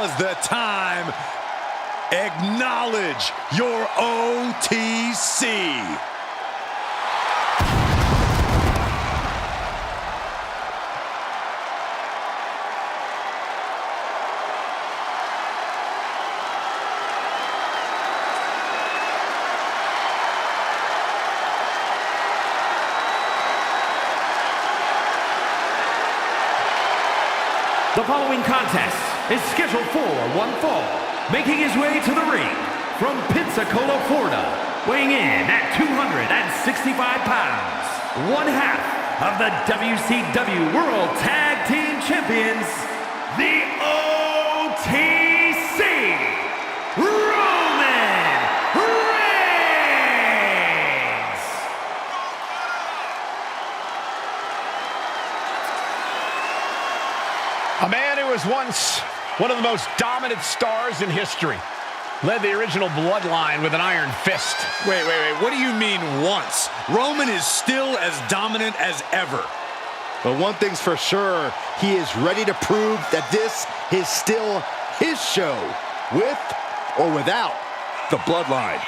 now is the time. Acknowledge your OTC. The following contest is scheduled for one fall, making his way to the ring from Pensacola, Florida, weighing in at 265 pounds, one half of the WCW World Tag Team Champions, the OTC, Roman Reigns! A man who was once one of the most dominant stars in history. Led the original bloodline with an iron fist. Wait. What do you mean once? Roman is still as dominant as ever. But one thing's for sure, he is ready to prove that this is still his show, with or without the bloodline.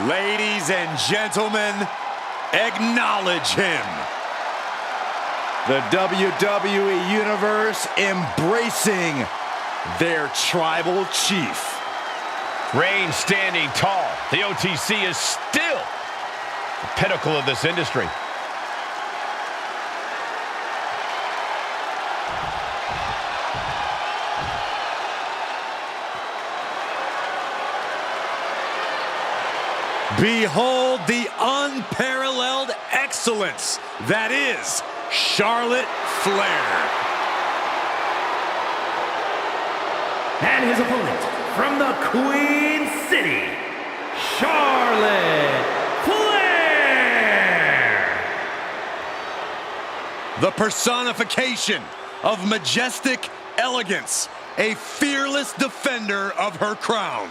Ladies and gentlemen, acknowledge him. The WWE Universe embracing their tribal chief. Reigns standing tall. The OTC is still the pinnacle of this industry. Behold the unparalleled excellence that is Charlotte Flair. And his opponent from the Queen City, Charlotte Flair! The personification of majestic elegance, a fearless defender of her crown.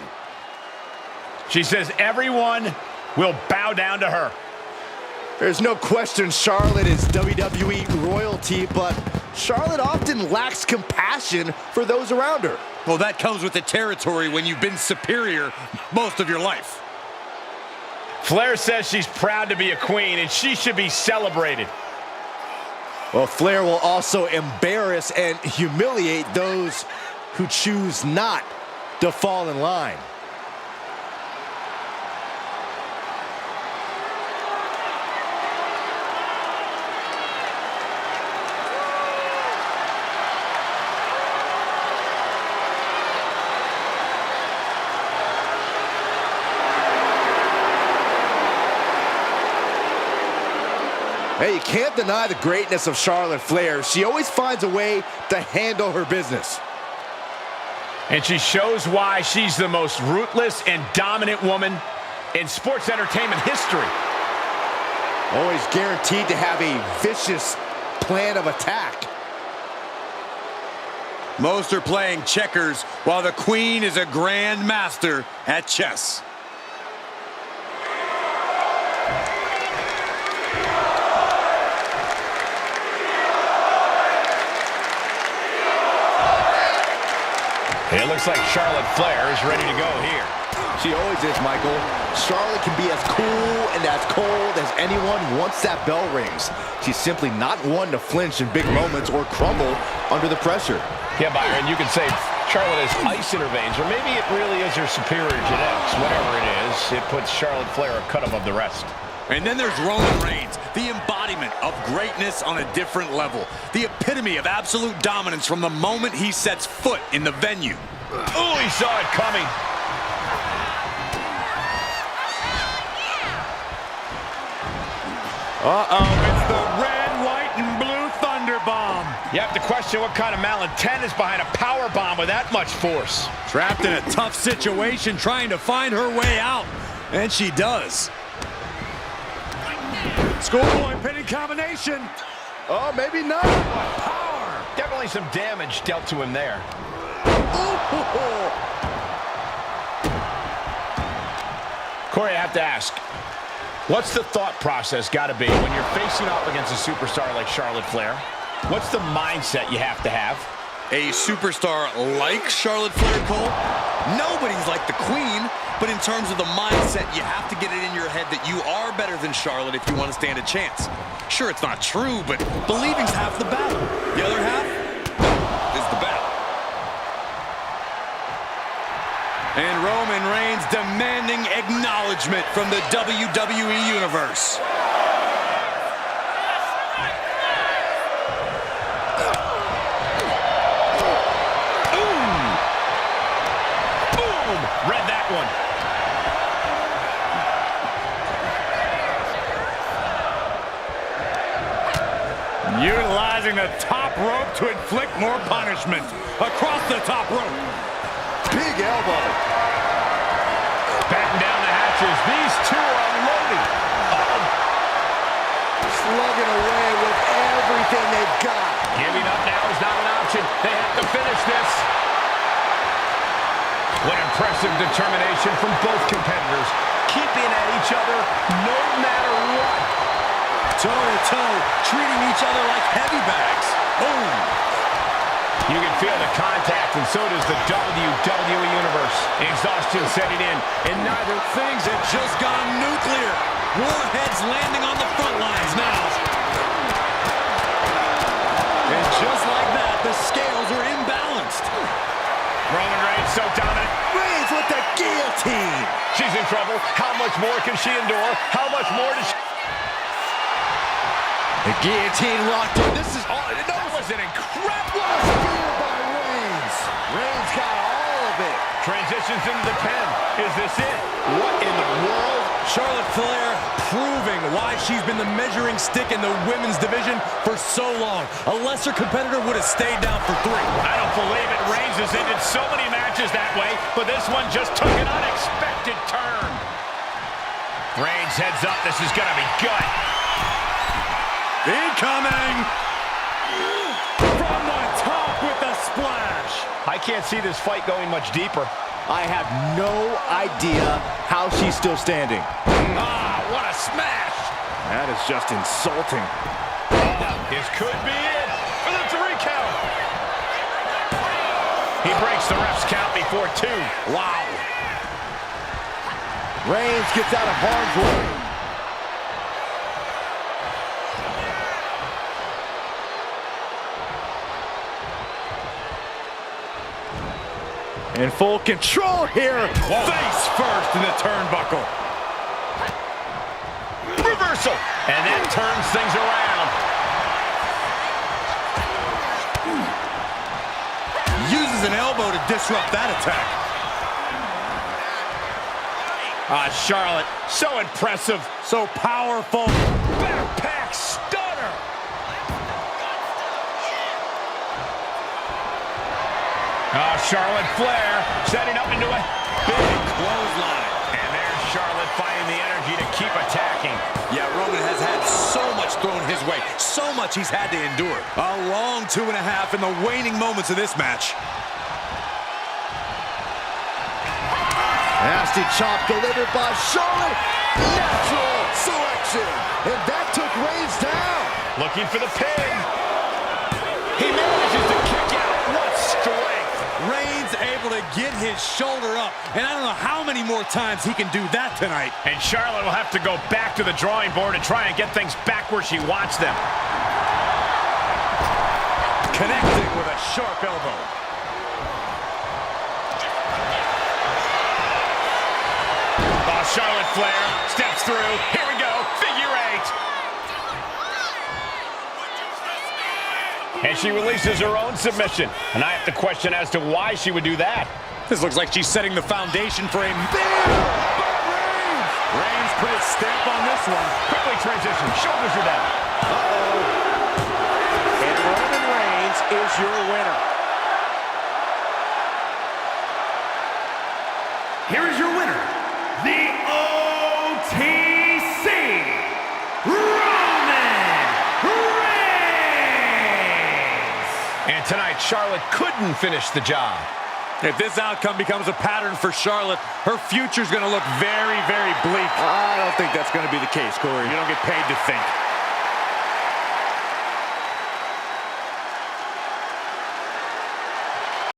She says everyone will bow down to her. There's no question Charlotte is WWE royalty, but Charlotte often lacks compassion for those around her. Well, that comes with the territory when you've been superior most of your life. Flair says she's proud to be a queen, and she should be celebrated. Well, Flair will also embarrass and humiliate those who choose not to fall in line. Hey, you can't deny the greatness of Charlotte Flair. She always finds a way to handle her business. And she shows why she's the most ruthless and dominant woman in sports entertainment history. Always guaranteed to have a vicious plan of attack. Most are playing checkers, while the Queen is a grand master at chess. It looks like Charlotte Flair is ready to go here. She always is, Michael. Charlotte can be as cool and as cold as anyone once that bell rings. She's simply not one to flinch in big moments or crumble under the pressure. Yeah, Byron, you could say Charlotte has ice in her veins, or maybe it really is her superior genetics. Whatever it is, it puts Charlotte Flair a cut above the rest. And then there's Roman Reigns, the embodiment of greatness on a different level. The epitome of absolute dominance from the moment he sets foot in the venue. Oh, he saw it coming. It's the red, white, and blue thunder bomb. You have to question what kind of malintent is behind a power bomb with that much force. Trapped in a tough situation, trying to find her way out. And she does. Schoolboy pinning combination. Oh, maybe not. Power. Definitely some damage dealt to him there. Corey, I have to ask, what's the thought process got to be when you're facing off against a superstar like Charlotte Flair? What's the mindset you have to have? A superstar like Charlotte Flair, Cole? Nobody's like the Queen, but in terms of the mindset, you have to get it in your head that you are better than Charlotte if you want to stand a chance. Sure, it's not true, but believing's half the battle. The other half is the battle. And Roman Reigns demanding acknowledgement from the WWE Universe. Read that one. Utilizing the top rope to inflict more punishment. Across the top rope. Big elbow. Batten down the hatches. These two are loading. Slugging away with everything they've got. Giving up now is not an option. They have to finish this. What impressive determination from both competitors. Keeping at each other no matter what. Toe-to-toe, treating each other like heavy bags. Boom. You can feel the contact, and so does the WWE Universe. Exhaustion setting in, and neither Things have just gone nuclear. Warheads landing on the front lines now. And just like that, the scales are imbalanced. Roman Reigns so dominant. Reigns with the guillotine. She's in trouble. How much more can she endure? How much more does she... The guillotine locked in. This is all. That was an incredible... Spear by Reigns. Reigns got all of it. Transitions into the pen. Is this it? What in the world? Charlotte Flair proving why she's been the measuring stick in the women's division for so long. A lesser competitor would have stayed down for 3. I don't believe it. Reigns has ended so many matches that way, but this one just took an unexpected turn. Reigns heads up. This is going to be good. Incoming! From the top with the splash. I can't see this fight going much deeper. I have no idea how she's still standing. Ah, what a smash! That is just insulting. This could be it for the 3 count. He breaks the ref's count before 2. Wow. Reigns gets out of harm's way. In full control here. Face first in the turnbuckle. Reversal. And that turns things around. Uses an elbow to disrupt that attack. Charlotte, so impressive. So powerful. Backpack Charlotte Flair setting up into a big Clothesline. And there's Charlotte finding the energy to keep attacking. Yeah, Roman has had so much thrown his way, so much he's had to endure. A long 2.5 in the waning moments of this match. Nasty chop delivered by Charlotte. Natural selection. And that took Reigns down. Looking for the pin. He manages to kick out. What strength. Reigns able to get his shoulder up, and I don't know how many more times he can do that tonight. And Charlotte will have to go back to the drawing board and try and get things back where she wants them. Connecting with a sharp elbow. Oh, Charlotte Flair steps through. Here we go. Figure 8. And she releases her own submission. And I have to question as to why she would do that. This looks like she's setting the foundation for a Reigns put his stamp on this one. Quickly transition. Shoulders are down. And Roman Reigns is your winner. Here is your winner, the OTC, Roman Reigns! And tonight, Charlotte couldn't finish the job. If this outcome becomes a pattern for Charlotte, her future's going to look very, very bleak. I don't think that's going to be the case, Corey. You don't get paid to think.